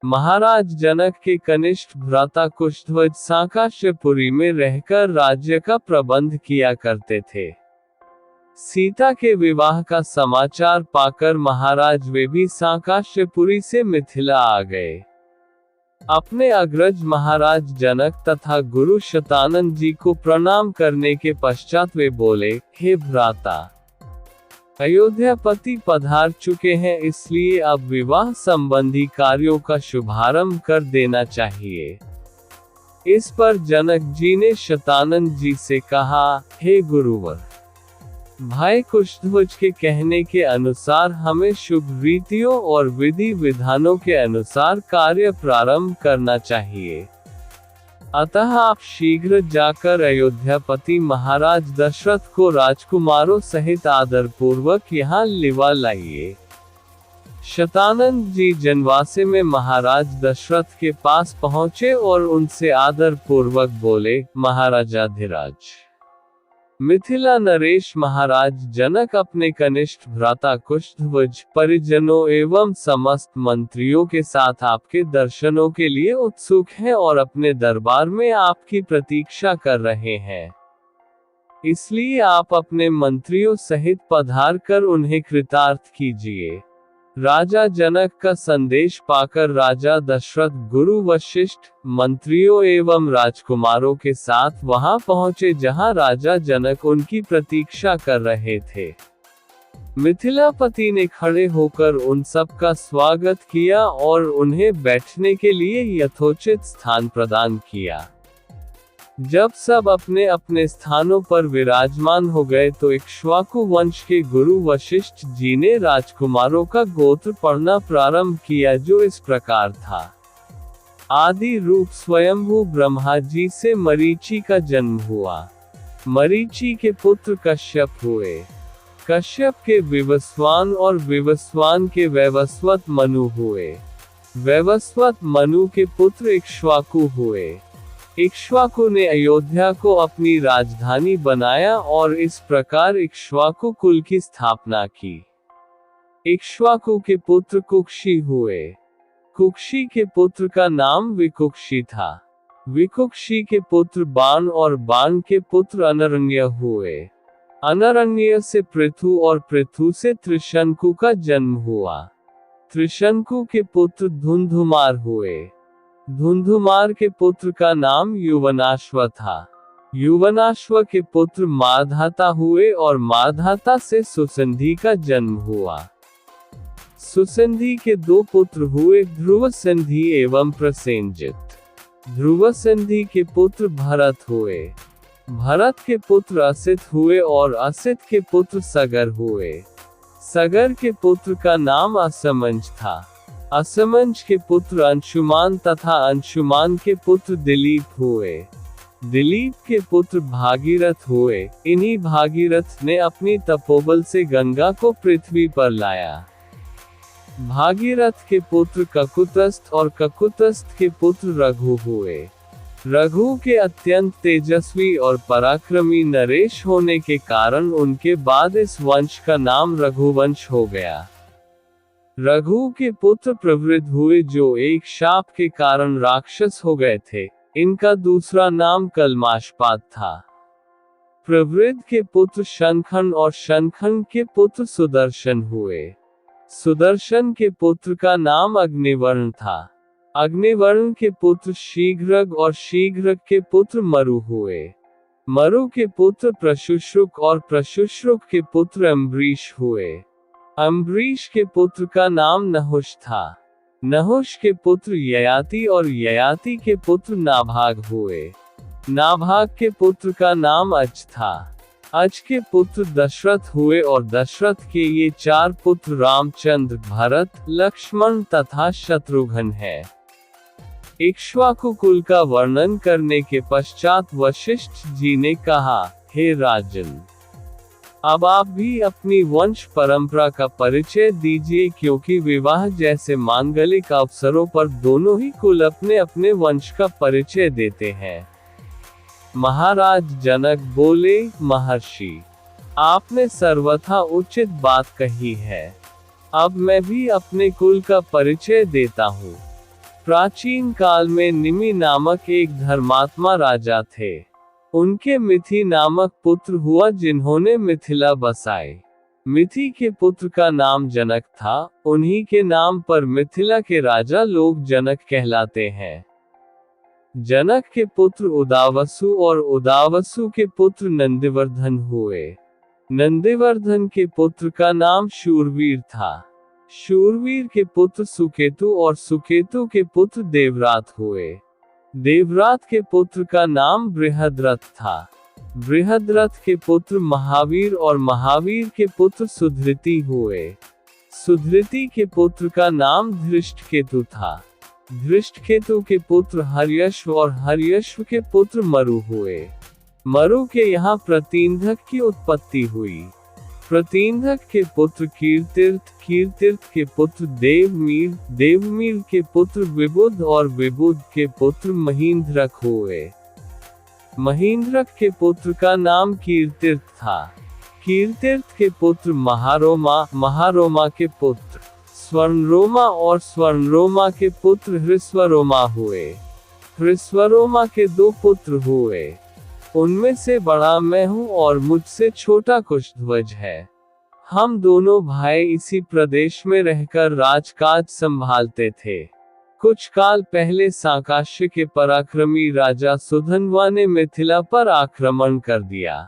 महाराज जनक के कनिष्ठ भ्राता कुशध्वज सांकाश्यपुरी में रहकर राज्य का प्रबंध किया करते थे। सीता के विवाह का समाचार पाकर महाराज वे भी सांकाश्यपुरी से मिथिला आ गए। अपने अग्रज महाराज जनक तथा गुरु शतानंद जी को प्रणाम करने के पश्चात वे बोले, हे भ्राता, अयोध्यापति पधार चुके हैं, इसलिए अब विवाह संबंधी कार्यों का शुभारंभ कर देना चाहिए। इस पर जनक जी ने शतानंद जी से कहा, हे गुरुवर, भाई कुशध्वज के कहने के अनुसार हमें शुभ रीतियों और विधि विधानों के अनुसार कार्य प्रारंभ करना चाहिए। अतः आप शीघ्र जाकर अयोध्यापति महाराज दशरथ को राजकुमारों सहित आदर पूर्वक यहाँ लिवा लाइए। शतानंद जी जनवासे में महाराज दशरथ के पास पहुँचे और उनसे आदर पूर्वक बोले, महाराजाधिराज, मिथिला नरेश महाराज जनक अपने कनिष्ठ भ्राता कुशध्वज, परिजनों एवं समस्त मंत्रियों के साथ आपके दर्शनों के लिए उत्सुक हैं और अपने दरबार में आपकी प्रतीक्षा कर रहे हैं। इसलिए आप अपने मंत्रियों सहित पधार कर उन्हें कृतार्थ कीजिए। राजा जनक का संदेश पाकर राजा दशरथ गुरु वशिष्ठ, मंत्रियों एवं राजकुमारों के साथ वहां पहुंचे जहां राजा जनक उनकी प्रतीक्षा कर रहे थे। मिथिलापति ने खड़े होकर उन सब का स्वागत किया और उन्हें बैठने के लिए यथोचित स्थान प्रदान किया। जब सब अपने अपने स्थानों पर विराजमान हो गए तो इक्ष्वाकु वंश के गुरु वशिष्ठ जी ने राजकुमारों का गोत्र पढ़ना प्रारंभ किया, जो इस प्रकार था। आदि रूप स्वयंभू ब्रह्मा जी से मरीचि का जन्म हुआ। मरीचि के पुत्र कश्यप हुए। कश्यप के विवस्वान और विवस्वान के वैवस्वत मनु हुए। वैवस्वत मनु के पुत्र इक्ष्वाकु हुए। इक्ष्वाकु ने अयोध्या को अपनी राजधानी बनाया और इस प्रकार इक्ष्वाकु कुल की स्थापना की। इक्ष्वाकु के पुत्र कुक्षी हुए। कुक्षी के पुत्र का नाम विकुक्षी था। विकुक्षी के पुत्र बाण और बाण के पुत्र अनरण्य हुए। अनरण्य से पृथु और पृथु से त्रिशंकु का जन्म हुआ। त्रिशंकु के पुत्र धुंधुमार हुए। धुंधुमार के पुत्र का नाम युवनाश्व था। युवनाश्व के पुत्र माधाता हुए और माधाता से सुसंधि का जन्म हुआ। सुसंधि के दो पुत्र हुए, ध्रुवसंधि एवं प्रसेनजित। ध्रुवसंधि के पुत्र भरत हुए। भरत के पुत्र असित हुए और असित के पुत्र सगर हुए। सगर के पुत्र का नाम असमंज था। असमंज के पुत्र अंशुमान तथा अंशुमान के पुत्र दिलीप हुए। दिलीप के पुत्र भागीरथ हुए। इन्हीं भागीरथ ने अपनी तपोबल से गंगा को पृथ्वी पर लाया। भागीरथ के पुत्र ककुतस्थ और ककुतस्थ के पुत्र रघु हुए। रघु के अत्यंत तेजस्वी और पराक्रमी नरेश होने के कारण उनके बाद इस वंश का नाम रघुवंश हो गया। रघु के पुत्र प्रवृद्ध हुए, जो एक शाप के कारण राक्षस हो गए थे। इनका दूसरा नाम कल्माशपाद था। प्रवृद्ध के पुत्र शंखन और शंखन के पुत्र सुदर्शन हुए। सुदर्शन के पुत्र का नाम अग्निवर्ण था। अग्निवर्ण के पुत्र शीघ्रग और शीघ्रग के पुत्र मरु हुए। मरु के पुत्र प्रशुश्रुक और प्रशुश्रुक के पुत्र अम्बरीश हुए। अम्बरीश के पुत्र का नाम नहुष था। नहुष के पुत्र ययाति और ययाति के पुत्र नाभाग हुए। नाभाग के पुत्र का नाम अज था। अज के पुत्र दशरथ हुए और दशरथ के ये चार पुत्र रामचंद्र, भरत, लक्ष्मण तथा शत्रुघ्न हैं। इक्ष्वाकु कुल का वर्णन करने के पश्चात वशिष्ठ जी ने कहा, हे राजन, अब आप भी अपनी वंश परंपरा का परिचय दीजिए, क्योंकि विवाह जैसे मांगलिक अवसरों पर दोनों ही कुल अपने अपने वंश का परिचय देते हैं। महाराज जनक बोले, महर्षि, आपने सर्वथा उचित बात कही है। अब मैं भी अपने कुल का परिचय देता हूँ। प्राचीन काल में निमि नामक एक धर्मात्मा राजा थे। उनके मिथि नामक पुत्र हुआ जिन्होंने मिथिला बसाई। मिथि के पुत्र का नाम जनक था, उन्हीं के नाम पर मिथिला के राजा लोग जनक कहलाते हैं। जनक के पुत्र उदावसु और उदावसु के पुत्र नंदिवर्धन हुए। नंदिवर्धन के पुत्र का नाम शूरवीर था। शूरवीर के पुत्र सुकेतु और सुकेतु के पुत्र देवरात हुए। देवरात के पुत्र का नाम बृहद्रथ था। बृहद्रथ के पुत्र महावीर और महावीर के पुत्र सुधृति हुए। सुधृति के पुत्र का नाम धृष्टकेतु था। धृष्टकेतु के पुत्र हर्यश्व और हर्यश्व के पुत्र मरु हुए। मरु के यहाँ प्रतींधक की उत्पत्ति हुई। प्रतींधक के पुत्र कीर्तिर्थ, कीर्तिर्थ के पुत्र देवमीर, देवमीर के पुत्र विबुध और विबुध के पुत्र महींद्रक हुए। महींद्रक के पुत्र का नाम कीर्तिर्थ था। कीर्तिर्थ के पुत्र महारोमा, महारोमा के पुत्र स्वर्णरोमा और स्वर्णरोमा के पुत्र हृस्वरोमा हुए। हृस्वरोमा के 2 पुत्र हुए। उनमें से बड़ा मैं हूँ और मुझसे छोटा कुशध्वज है। हम दोनों भाई इसी प्रदेश में रहकर राजकाज संभालते थे। कुछ काल पहले सांकाश्य के पराक्रमी राजा सुधन्वा ने मिथिला पर आक्रमण कर दिया।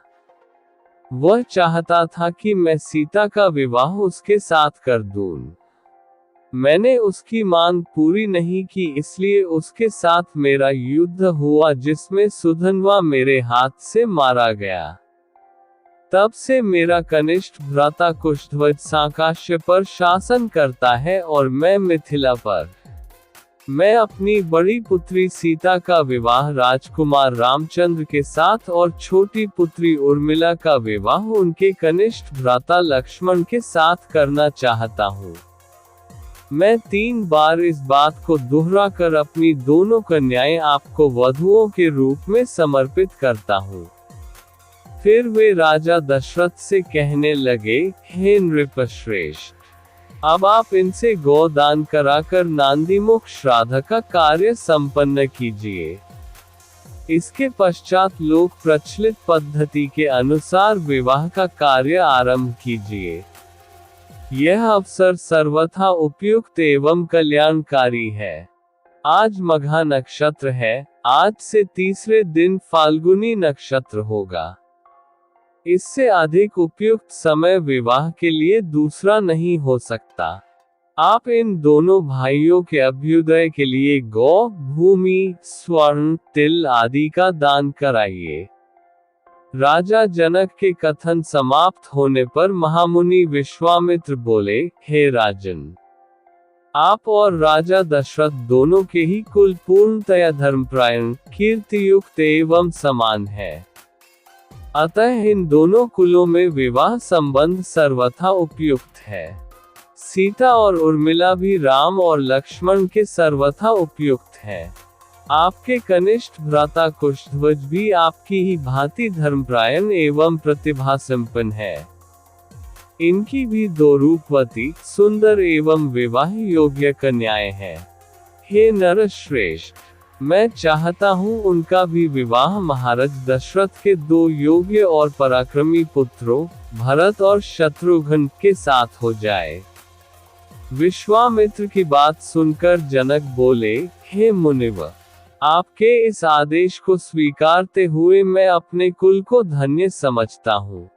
वह चाहता था कि मैं सीता का विवाह उसके साथ कर दूं। मैंने उसकी मांग पूरी नहीं की, इसलिए उसके साथ मेरा युद्ध हुआ जिसमें सुधन्वा मेरे हाथ से मारा गया। तब से मेरा कनिष्ठ भ्राता कुशध्वज सांकाश्य पर शासन करता है और मैं मिथिला पर। मैं अपनी बड़ी पुत्री सीता का विवाह राजकुमार रामचंद्र के साथ और छोटी पुत्री उर्मिला का विवाह उनके कनिष्ठ भ्राता लक्ष्मण के साथ करना चाहता हूँ। मैं 3 बार इस बात को दोहरा कर अपनी दोनों कन्याएं आपको वधुओं के रूप में समर्पित करता हूँ। फिर वे राजा दशरथ से कहने लगे, हे नृपश्रेष्ठ, अब आप इनसे गोदान कराकर नांदीमुख श्राद्ध का कार्य संपन्न कीजिए। इसके पश्चात लोक प्रचलित पद्धति के अनुसार विवाह का कार्य आरंभ कीजिए। यह अवसर सर्वथा उपयुक्त एवं कल्याणकारी है। आज मघा नक्षत्र है। आज से तीसरे दिन फाल्गुनी नक्षत्र होगा। इससे अधिक उपयुक्त समय विवाह के लिए दूसरा नहीं हो सकता। आप इन दोनों भाइयों के अभ्युदय के लिए गौ, भूमि, स्वर्ण, तिल आदि का दान कराइए। राजा जनक के कथन समाप्त होने पर महामुनि विश्वामित्र बोले, हे राजन, आप और राजा दशरथ दोनों के ही कुल पूर्णतया धर्मपरायण, कीर्तियुक्त एवं समान है। अतः इन दोनों कुलों में विवाह संबंध सर्वथा उपयुक्त है। सीता और उर्मिला भी राम और लक्ष्मण के सर्वथा उपयुक्त है। आपके कनिष्ठ भ्राता कुशध्वज भी आपकी ही भांति धर्मपरायण एवं प्रतिभा संपन्न है। इनकी भी 2 रूपवती, सुंदर एवं विवाह योग्य कन्याएं हैं। हे नरश्रेष्ठ, मैं चाहता हूँ उनका भी विवाह महाराज दशरथ के 2 योग्य और पराक्रमी पुत्रों, भरत और शत्रुघ्न के साथ हो जाए। विश्वामित्र की बात सुनकर जनक बोले, हे मुनिवर, आपके इस आदेश को स्वीकारते हुए मैं अपने कुल को धन्य समझता हूँ।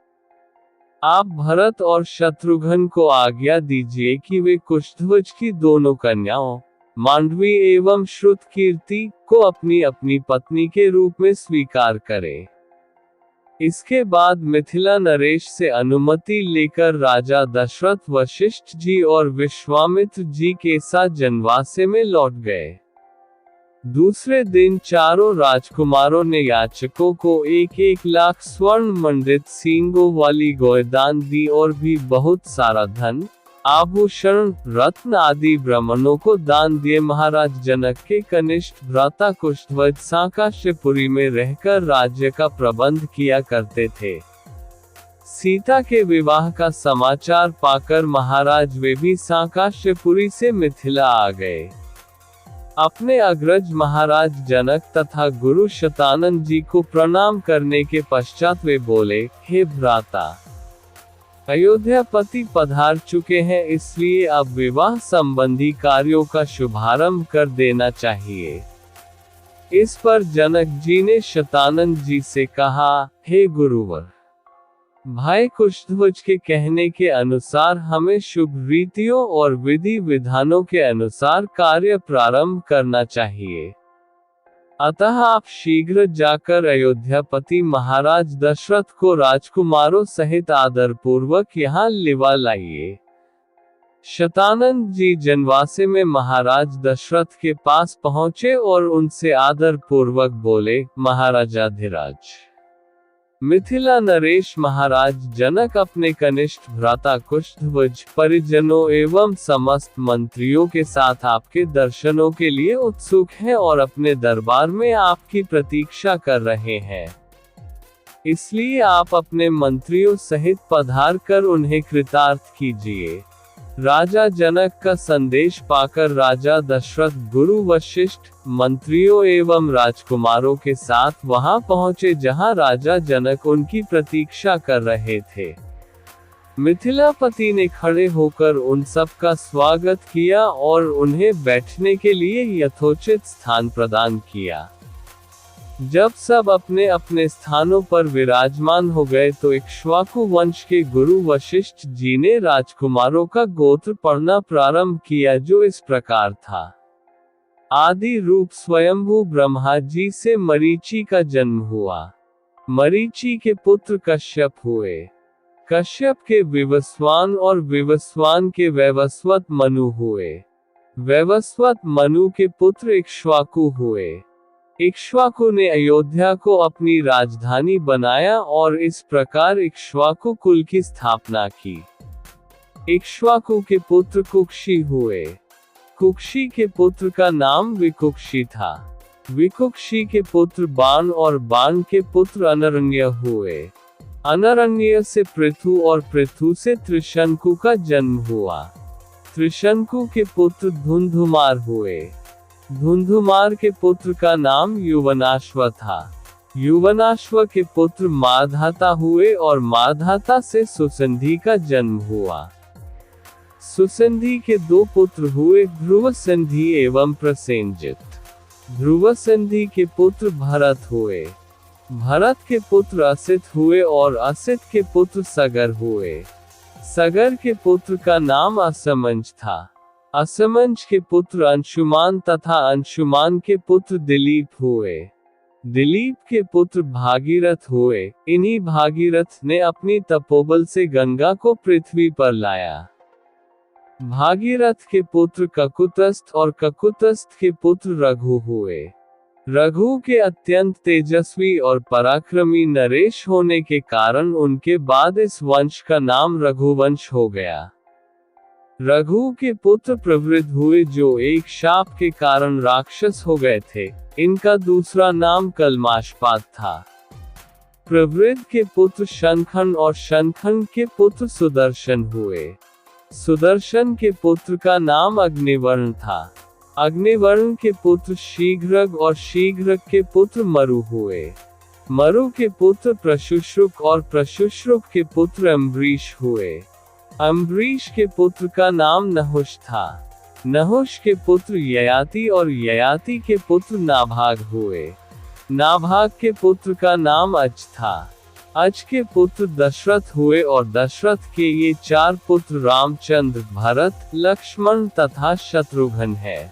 आप भरत और शत्रुघ्न को आज्ञा दीजिए कि वे कुशध्वज की दोनों कन्याओं, मांडवी एवं श्रुतकीर्ति, को अपनी अपनी पत्नी के रूप में स्वीकार करें। इसके बाद मिथिला नरेश से अनुमति लेकर राजा दशरथ वशिष्ठ जी और विश्वामित्र जी के साथ जनवासे में लौट गए। दूसरे दिन चारों राजकुमारों ने याचकों को 1-1 लाख स्वर्ण मंडित सींगों वाली गोदान दी और भी बहुत सारा धन, आभूषण, रत्न आदि ब्राह्मणों को दान दिए। महाराज जनक के कनिष्ठ भ्राता कुशध्वज सांकाश्यपुरी में रहकर राज्य का प्रबंध किया करते थे। सीता के विवाह का समाचार पाकर महाराज वे भी सांकाश्यपुरी से मिथिला आ गए। अपने अग्रज महाराज जनक तथा गुरु शतानंद जी को प्रणाम करने के पश्चात वे बोले, हे भ्राता, अयोध्यापति पधार चुके हैं, इसलिए अब विवाह संबंधी कार्यों का शुभारंभ कर देना चाहिए। इस पर जनक जी ने शतानंद जी से कहा, हे गुरुवर, भाई कुशध्वज के कहने के अनुसार हमें शुभ रीतियों और विधि विधानों के अनुसार कार्य प्रारंभ करना चाहिए। अतः आप शीघ्र जाकर अयोध्यापति महाराज दशरथ को राजकुमारों सहित आदरपूर्वक यहाँ लिवा लाइए। शतानंद जी जनवासे में महाराज दशरथ के पास पहुँचे और उनसे आदर पूर्वक बोले, महाराजाधिराज, मिथिला नरेश महाराज जनक अपने कनिष्ठ भ्राता कुशध्वज, परिजनों एवं समस्त मंत्रियों के साथ आपके दर्शनों के लिए उत्सुक हैं और अपने दरबार में आपकी प्रतीक्षा कर रहे हैं। इसलिए आप अपने मंत्रियों सहित पधार कर उन्हें कृतार्थ कीजिए। राजा जनक का संदेश पाकर राजा दशरथ गुरु वशिष्ठ, मंत्रियों एवं राजकुमारों के साथ वहां पहुंचे जहां राजा जनक उनकी प्रतीक्षा कर रहे थे। मिथिलापति ने खड़े होकर उन सब का स्वागत किया और उन्हें बैठने के लिए यथोचित स्थान प्रदान किया। जब सब अपने अपने स्थानों पर विराजमान हो गए तो इक्ष्वाकु वंश के गुरु वशिष्ठ जी ने राजकुमारों का गोत्र पढ़ना प्रारंभ किया, जो इस प्रकार था। आदि रूप स्वयंभू ब्रह्मा जी से मरीचि का जन्म हुआ। मरीचि के पुत्र कश्यप हुए। कश्यप के विवस्वान और विवस्वान के वैवस्वत मनु हुए। वैवस्वत मनु के पुत्र इक्ष्वाकु हुए। इक्ष्वाकु ने अयोध्या को अपनी राजधानी बनाया और इस प्रकार इक्ष्वाकु कुल की स्थापना की। इक्ष्वाकु के पुत्र कुक्षी हुए। कुक्षी के पुत्र का नाम विकुक्षी था। विकुक्षी के पुत्र बाण और बाण के पुत्र अनरण्य हुए। अनरण्य से पृथु और पृथु से त्रिशंकु का जन्म हुआ। त्रिशंकु के पुत्र धुंधुमार हुए। धुंधुमार के पुत्र का नाम युवनाश्व था। युवनाश्व के पुत्र माधाता हुए और माधाता से सुसंधि का जन्म हुआ। सुसंधि के दो पुत्र हुए, ध्रुवसंधि एवं प्रसेनजित। ध्रुवसंधि के पुत्र भरत हुए। भरत के पुत्र असित हुए और असित के पुत्र सगर हुए। सगर के पुत्र का नाम असमंज था। असमंज के पुत्र अंशुमान तथा अंशुमान के पुत्र दिलीप हुए। दिलीप के पुत्र भागीरथ हुए। इन्हीं भागीरथ ने अपनी तपोबल से गंगा को पृथ्वी पर लाया। भागीरथ के पुत्र ककुतस्थ और ककुतस्थ के पुत्र रघु हुए। रघु के अत्यंत तेजस्वी और पराक्रमी नरेश होने के कारण उनके बाद इस वंश का नाम रघुवंश हो गया। रघु के पुत्र प्रवृद्ध हुए, जो एक शाप के कारण राक्षस हो गए थे। इनका दूसरा नाम कल्माशपात था। प्रवृद्ध के पुत्र शंखन और शंखन के पुत्र सुदर्शन हुए। सुदर्शन के पुत्र का नाम अग्निवर्ण था। अग्निवर्ण के पुत्र शीघ्रग और शीघ्रग के पुत्र मरु हुए। मरु के पुत्र प्रशुश्रुक और प्रशुश्रुक के पुत्र अम्बरीश हुए। अम्बरीश के पुत्र का नाम नहुष था। नहुष के पुत्र ययाति और ययाति के पुत्र नाभाग हुए। नाभाग के पुत्र का नाम अज था। अज के पुत्र दशरथ हुए और दशरथ के ये चार पुत्र रामचंद्र, भरत, लक्ष्मण तथा शत्रुघ्न है।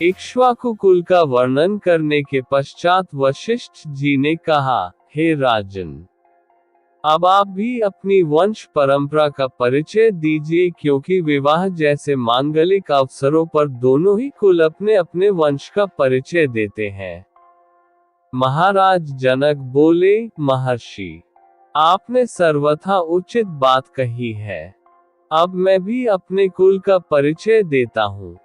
इक्ष्वाकु कुल का वर्णन करने के पश्चात वशिष्ठ जी ने कहा, हे राजन, अब आप भी अपनी वंश परंपरा का परिचय दीजिए, क्योंकि विवाह जैसे मांगलिक अवसरों पर दोनों ही कुल अपने अपने वंश का परिचय देते हैं। महाराज जनक बोले, महर्षि, आपने सर्वथा उचित बात कही है। अब मैं भी अपने कुल का परिचय देता हूँ।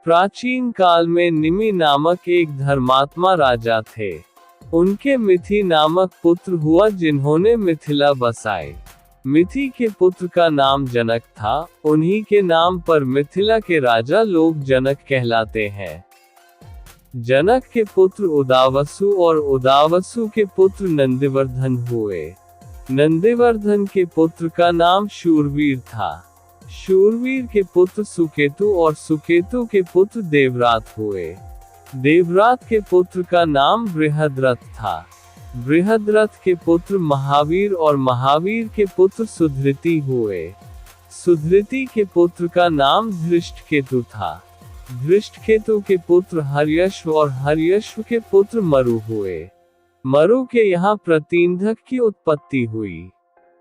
प्राचीन काल में निमि नामक एक धर्मात्मा राजा थे। उनके मिथि नामक पुत्र हुआ, जिन्होंने मिथिला बसाई। मिथि के पुत्र का नाम जनक था। उन्हीं के नाम पर मिथिला के राजा लोग जनक कहलाते हैं। जनक के पुत्र उदावसु और उदावसु के पुत्र नंदिवर्धन हुए। नंदिवर्धन के पुत्र का नाम शूरवीर था। शूरवीर के पुत्र सुकेतु और सुकेतु के पुत्र देवरात हुए। देवरात के पुत्र का नाम बृहद्रथ था। बृहद्रथ के पुत्र महावीर और महावीर के पुत्र सुधृति हुए। सुधृति के पुत्र का नाम धृष्टकेतु था। धृष्टकेतु के पुत्र हर्यश्व और हर्यश्व के पुत्र मरु हुए। मरु के यहाँ प्रतींधक की उत्पत्ति हुई।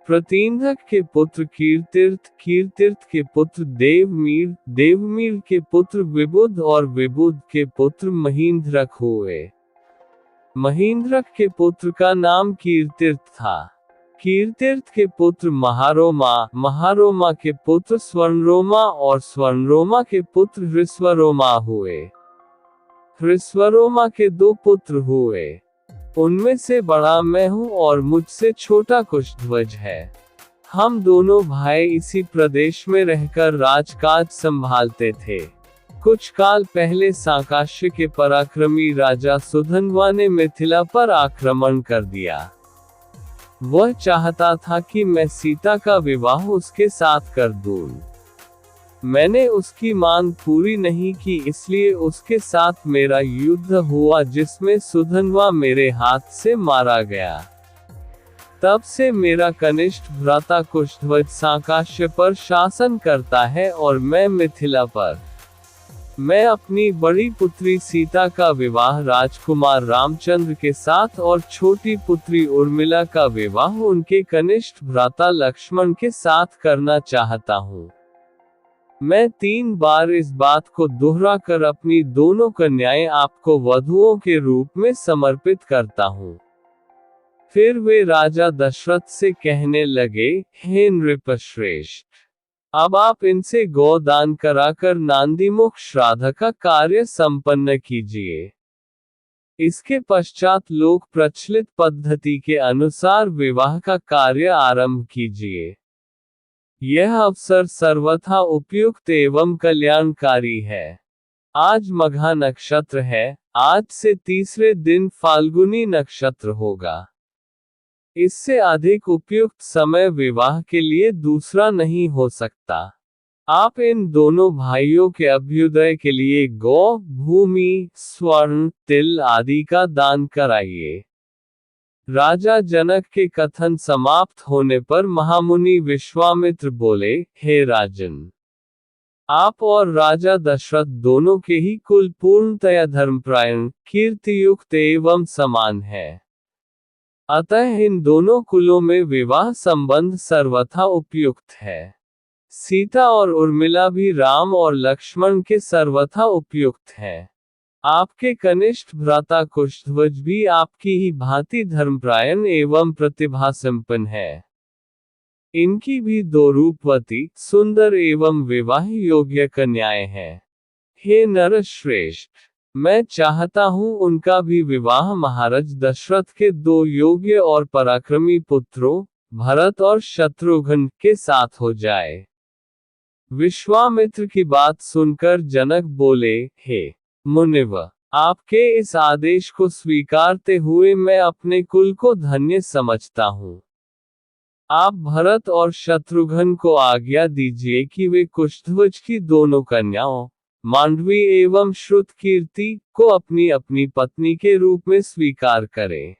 प्रतींधक के पुत्र कीर्तिर्थ, कीर्तिर्थ के पुत्र देवमीर, देवमीर के पुत्र विबुध और विबुध के पुत्र महींद्रक हुए। महींद्रक के पुत्र का नाम कीर्तिर्थ था। कीर्तिर्थ के पुत्र महारोमा, महारोमा के पुत्र स्वर्णरोमा और स्वर्णरोमा के पुत्र हृस्वरोमा हुए। हृस्वरोमा के 2 पुत्र हुए। उनमें से बड़ा मैं हूँ और मुझसे छोटा कुशध्वज है। हम दोनों भाई इसी प्रदेश में रहकर राजकाज संभालते थे। कुछ काल पहले सांकाश्य के पराक्रमी राजा सुधन्वा ने मिथिला पर आक्रमण कर दिया। वह चाहता था कि मैं सीता का विवाह उसके साथ कर दूं। मैंने उसकी मांग पूरी नहीं की, इसलिए उसके साथ मेरा युद्ध हुआ जिसमें सुधन्वा मेरे हाथ से मारा गया। तब से मेरा कनिष्ठ भ्राता कुशध्वज सांकाश्य पर शासन करता है और मैं मिथिला पर। मैं अपनी बड़ी पुत्री सीता का विवाह राजकुमार रामचंद्र के साथ और छोटी पुत्री उर्मिला का विवाह उनके कनिष्ठ भ्राता लक्ष्मण के साथ करना चाहता हूँ। मैं 3 बार इस बात को दोहरा कर अपनी दोनों कन्याएं आपको वधुओं के रूप में समर्पित करता हूँ। फिर वे राजा दशरथ से कहने लगे, हे नृपश्रेष्ठ, अब आप इनसे गोदान कराकर नांदीमुख श्राद्ध का कार्य संपन्न कीजिए। इसके पश्चात लोक प्रचलित पद्धति के अनुसार विवाह का कार्य आरंभ कीजिए। यह अवसर सर्वथा उपयुक्त एवं कल्याणकारी है। आज मघा नक्षत्र है। आज से तीसरे दिन फाल्गुनी नक्षत्र होगा। इससे अधिक उपयुक्त समय विवाह के लिए दूसरा नहीं हो सकता। आप इन दोनों भाइयों के अभ्युदय के लिए गौ, भूमि, स्वर्ण, तिल आदि का दान कराइए। राजा जनक के कथन समाप्त होने पर महामुनि विश्वामित्र बोले, हे राजन, आप और राजा दशरथ दोनों के ही कुल पूर्णतया धर्मपरायण, कीर्तियुक्त एवं समान है। अतः इन दोनों कुलों में विवाह संबंध सर्वथा उपयुक्त है। सीता और उर्मिला भी राम और लक्ष्मण के सर्वथा उपयुक्त हैं। आपके कनिष्ठ भ्राता कुशध्वज भी आपकी ही भांति धर्मपरायण एवं प्रतिभा संपन्न है। इनकी भी 2 रूपवती, सुंदर एवं विवाह योग्य कन्याएं हैं। हे नरश्रेष्ठ, मैं चाहता हूँ उनका भी विवाह महाराज दशरथ के 2 योग्य और पराक्रमी पुत्रों, भरत और शत्रुघ्न के साथ हो जाए। विश्वामित्र की बात सुनकर जनक बोले, हे मुनिव, आपके इस आदेश को स्वीकारते हुए मैं अपने कुल को धन्य समझता हूँ। आप भरत और शत्रुघ्न को आज्ञा दीजिए कि वे कुशध्वज की दोनों कन्याओं, मांडवी एवं श्रुतकीर्ति को अपनी अपनी पत्नी के रूप में स्वीकार करें।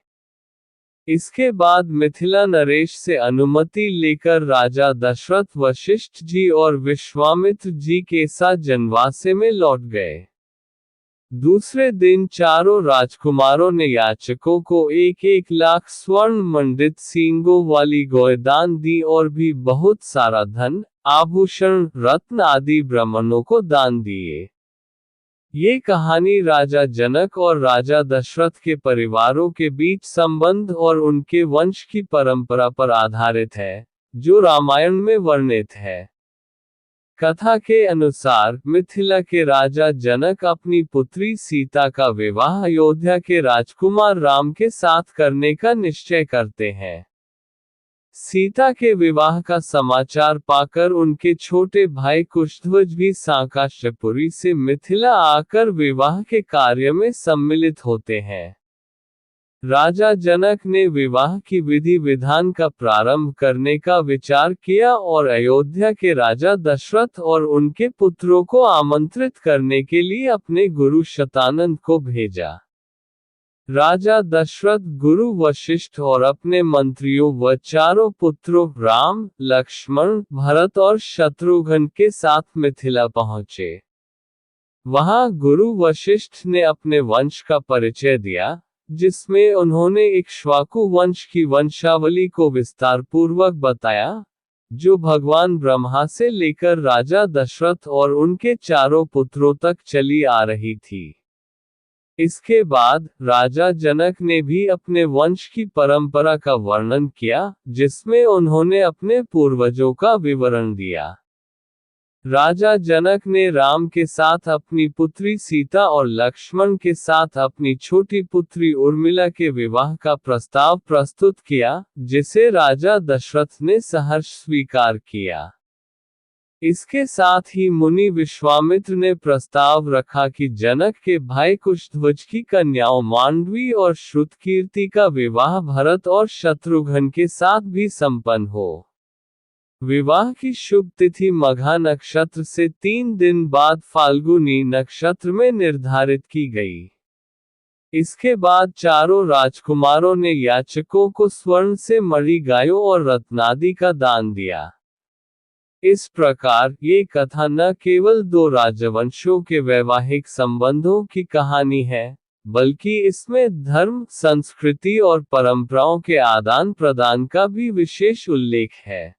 इसके बाद मिथिला नरेश से अनुमति लेकर राजा दशरथ वशिष्ठ जी और विश्वामित्र जी के साथ जनवासे में लौट गए। दूसरे दिन चारों राजकुमारों ने याचकों को 1-1 लाख स्वर्ण मंडित सींगों वाली गौदान दी और भी बहुत सारा धन, आभूषण, रत्न आदि ब्राह्मणों को दान दिए। ये कहानी राजा जनक और राजा दशरथ के परिवारों के बीच संबंध और उनके वंश की परंपरा पर आधारित है, जो रामायण में वर्णित है। कथा के अनुसार मिथिला के राजा जनक अपनी पुत्री सीता का विवाह अयोध्या के राजकुमार राम के साथ करने का निश्चय करते हैं। सीता के विवाह का समाचार पाकर उनके छोटे भाई कुशध्वज भी सांकाश्यपुरी से मिथिला आकर विवाह के कार्य में सम्मिलित होते हैं। राजा जनक ने विवाह की विधि विधान का प्रारंभ करने का विचार किया और अयोध्या के राजा दशरथ और उनके पुत्रों को आमंत्रित करने के लिए अपने गुरु शतानंद को भेजा। राजा दशरथ गुरु वशिष्ठ और अपने मंत्रियों व चारों पुत्रों राम, लक्ष्मण, भरत और शत्रुघ्न के साथ मिथिला पहुंचे। वहां गुरु वशिष्ठ ने अपने वंश का परिचय दिया, जिसमें उन्होंने इक्ष्वाकु वंश की वंशावली को विस्तारपूर्वक बताया, जो भगवान ब्रह्मा से लेकर राजा दशरथ और उनके चारों पुत्रों तक चली आ रही थी। इसके बाद राजा जनक ने भी अपने वंश की परंपरा का वर्णन किया, जिसमें उन्होंने अपने पूर्वजों का विवरण दिया। राजा जनक ने राम के साथ अपनी पुत्री सीता और लक्ष्मण के साथ अपनी छोटी पुत्री उर्मिला के विवाह का प्रस्ताव प्रस्तुत किया, जिसे राजा दशरथ ने सहर्ष स्वीकार किया। इसके साथ ही मुनि विश्वामित्र ने प्रस्ताव रखा कि जनक के भाई कुशध्वज की कन्याओं मांडवी और श्रुतकीर्ति का विवाह भरत और शत्रुघ्न के साथ भी संपन्न हो। विवाह की शुभ तिथि मघा नक्षत्र से 3 दिन बाद फाल्गुनी नक्षत्र में निर्धारित की गई। इसके बाद चारों राजकुमारों ने याचकों को स्वर्ण से मढ़ी गायों और रत्नादि का दान दिया। इस प्रकार ये कथा न केवल 2 राजवंशों के वैवाहिक संबंधों की कहानी है, बल्कि इसमें धर्म, संस्कृति और परंपराओं के आदान प्रदान का भी विशेष उल्लेख है।